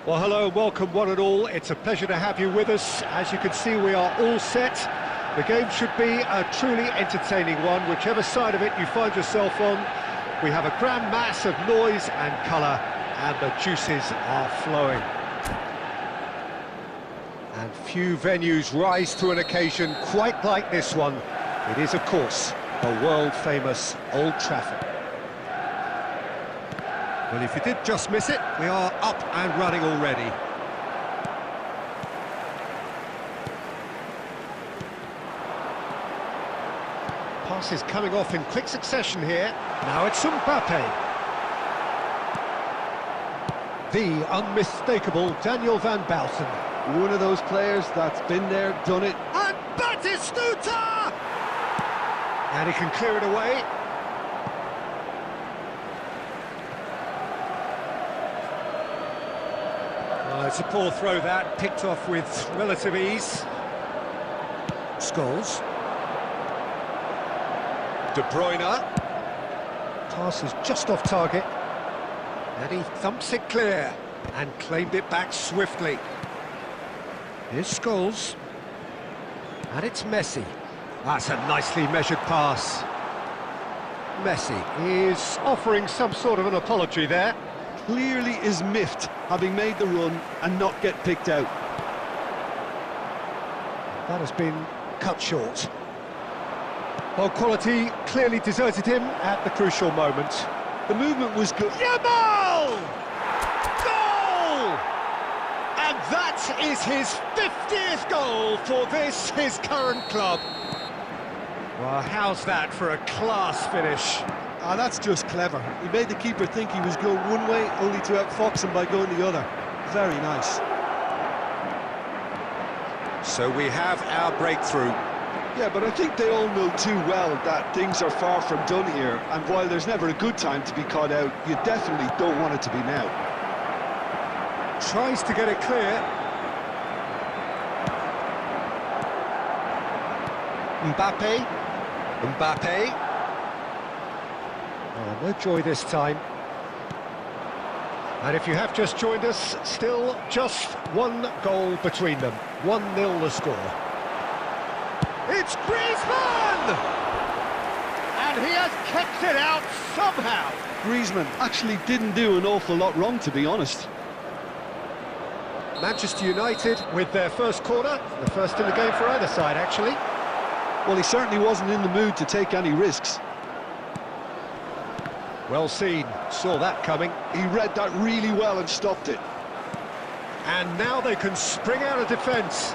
Well, hello, welcome one and all. It's a pleasure to have you with us. As you can see, we are all set. The game should be a truly entertaining one, whichever side of it you find yourself on. We have a grand mass of noise and colour, and the juices are flowing. And few venues rise to an occasion quite like this one. It is, of course, the world-famous Old Trafford. Well, if you did just miss it, we are up and running already. Pass is coming off in quick succession here. Now it's Mbappe. The unmistakable Daniel van Bouten. One of those players that's been there, done it. And Batistuta! And he can clear it away. It's a poor throw that, picked off with relative ease. Scholes. De Bruyne. Pass is just off target. And he thumps it clear and claimed it back swiftly. Here's Scholes. And it's Messi. That's a nicely measured pass. Messi is offering some sort of an apology there. Clearly is miffed, having made the run and not get picked out. That has been cut short. Well, quality clearly deserted him at the crucial moment. The movement was good. Yamal! Goal! And that is his 50th goal for this, his current club. Well, how's that for a class finish? Ah, that's just clever. He made the keeper think he was going one way, only to outfox him by going the other. Very nice. So we have our breakthrough. Yeah, but I think they all know too well that things are far from done here, and while there's never a good time to be caught out, you definitely don't want it to be now. Tries to get it clear. Mbappe. Oh, no joy this time. And if you have just joined us, still just one goal between them. 1-0 the score. It's Griezmann! And he has kept it out somehow. Griezmann actually didn't do an awful lot wrong, to be honest. Manchester United with their first corner, the first in the game for either side, actually. Well, he certainly wasn't in the mood to take any risks. Well seen, saw that coming. He read that really well and stopped it. And now they can spring out of defence.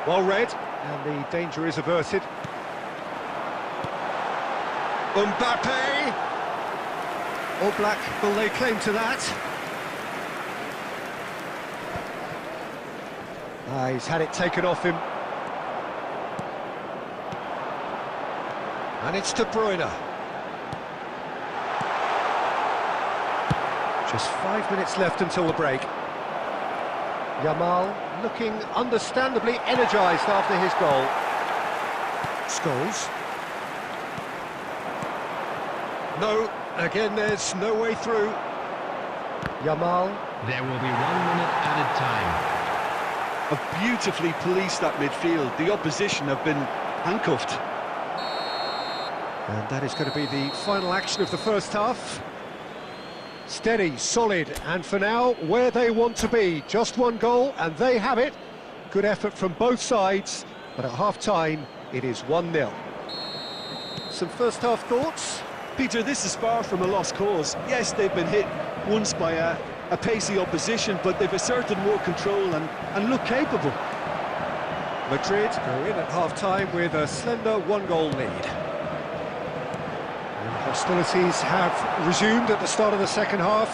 Well read, and the danger is averted. Mbappe! All Black will lay claim to that. He's had it taken off him. And it's De Bruyne. Just 5 minutes left until the break. Yamal looking understandably energised after his goal. Scholes. No, again there's no way through. Yamal. There will be 1 minute added time. Have beautifully policed that midfield. The opposition have been handcuffed. And that is going to be the final action of the first half. Steady, solid, and for now, where they want to be. Just one goal, and they have it. Good effort from both sides, but at half-time, it is 1-0. Some first-half thoughts? Peter, this is far from a lost cause. Yes, they've been hit once by a pacey opposition, but they've asserted more control and look capable. Madrid go in at half-time with a slender one-goal lead. Hostilities have resumed at the start of the second half.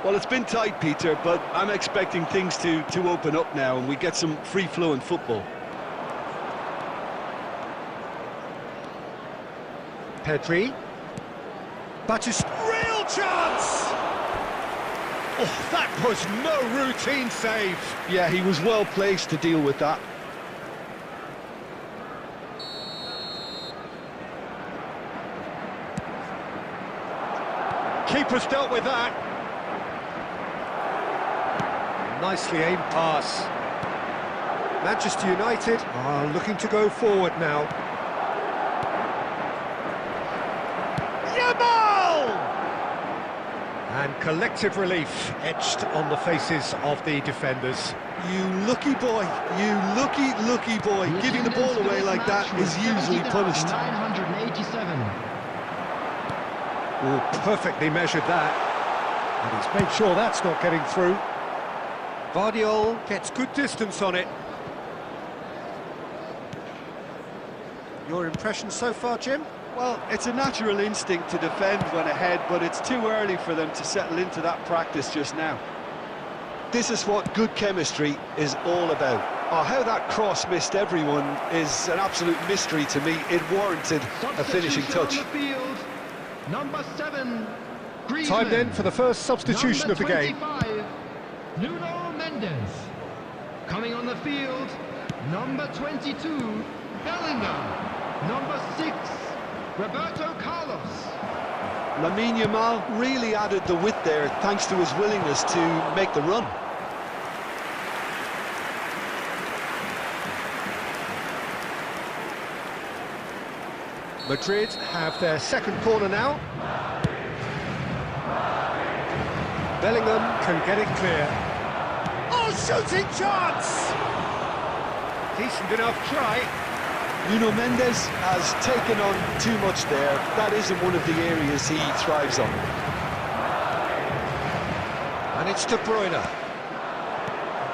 Well, it's been tight, Peter, but I'm expecting things to open up now and we get some free-flowing football. Pedri. Batist, real chance! Oh, that was no routine save. Yeah, he was well placed to deal with that. keeper's dealt with that. Nicely aimed pass. Manchester United are looking to go forward now. Yamal! And collective relief etched on the faces of the defenders. You lucky boy, you lucky boy. Giving the ball away like that is usually punished. 987. Oh, perfectly measured that. And he's made sure that's not getting through. Guardiola gets good distance on it. Your impression so far, Jim? Well, it's a natural instinct to defend when ahead, but it's too early for them to settle into that practice just now. This is what good chemistry is all about. Oh, how that cross missed everyone is an absolute mystery to me. It warranted a finishing touch. On the field, number 7, Griezmann. Time then for the first substitution of the game. Number 25, Nuno Mendes. Coming on the field, number 22, Bellingham. Number 6, Roberto Carlos. Lamine Yamal really added the width there thanks to his willingness to make the run. Madrid have their second corner now. Bellingham can get it clear. Oh, shooting chance! Decent enough try. Nuno Mendes has taken on too much there. That isn't one of the areas he thrives on. And it's De Bruyne.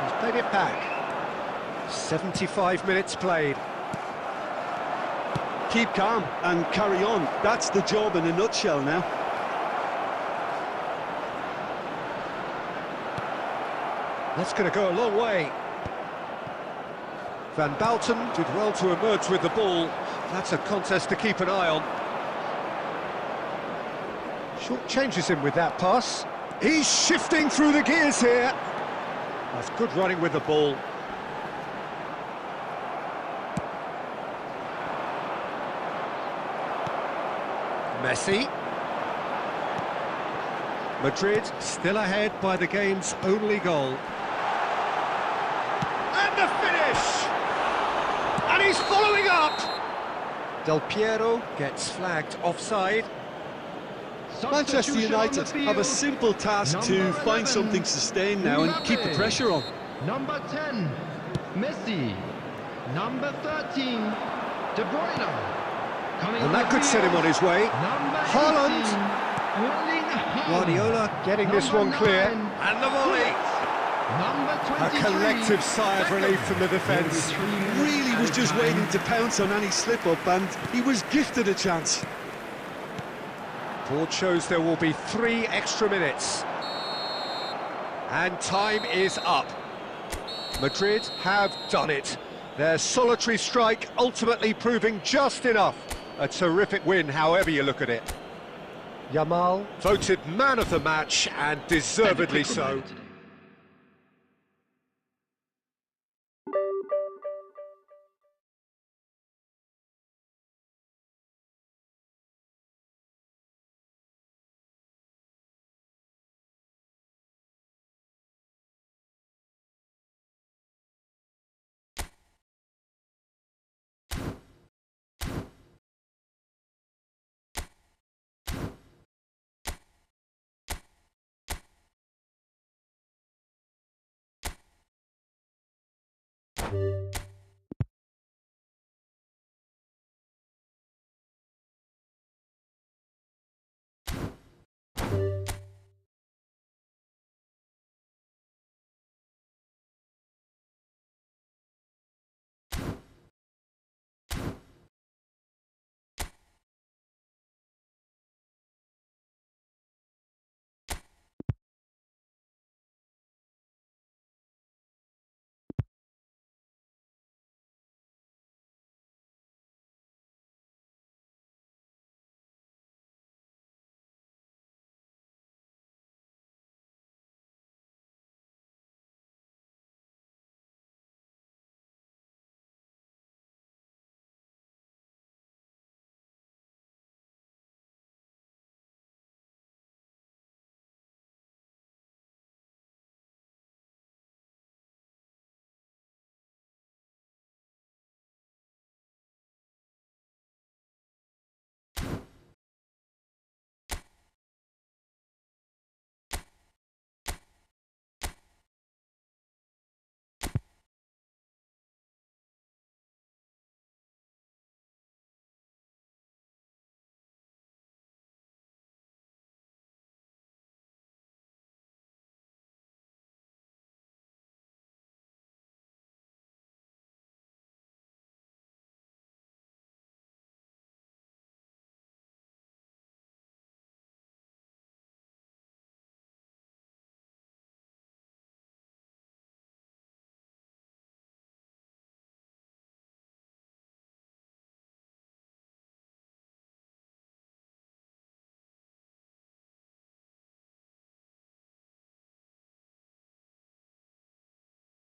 He's played it back. 75 minutes played. Keep calm and carry on. That's the job in a nutshell now. That's going to go a long way. Van Balten did well to emerge with the ball. That's a contest to keep an eye on. Short changes him with that pass. He's shifting through the gears here. That's good running with the ball. Messi. Madrid still ahead by the game's only goal. And the finish! And he's following up! Del Piero gets flagged offside. Manchester United have a simple task to find something sustained now and keep the pressure on. Number 10, Messi. Number 13, De Bruyne. And that could set him on his way. Haaland. Guardiola getting this one clear. And the volley. A collective sigh of relief from the defence. Really was just waiting to pounce on any slip-up, and he was gifted a chance. Board shows there will be 3 extra minutes. And time is up. Madrid have done it. Their solitary strike ultimately proving just enough. A terrific win, however you look at it. Yamal voted man of the match, and deservedly so.